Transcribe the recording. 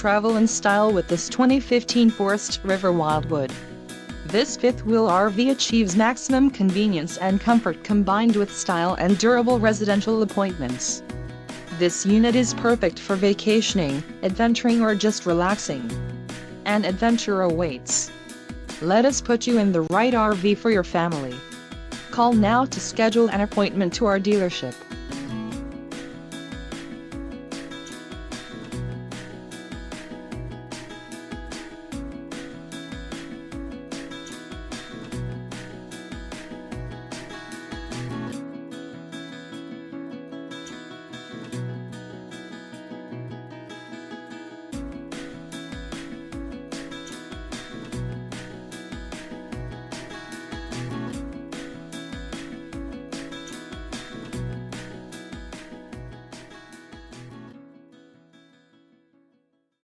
travel in style with this 2015 Forest River Wildwood. This fifth-wheel RV achieves maximum convenience and comfort combined with style and durable residential appointments. This unit is perfect for vacationing, adventuring, or just relaxing. An adventure awaits. Let us put you in the right RV for your family. Call now to schedule an appointment to our dealership.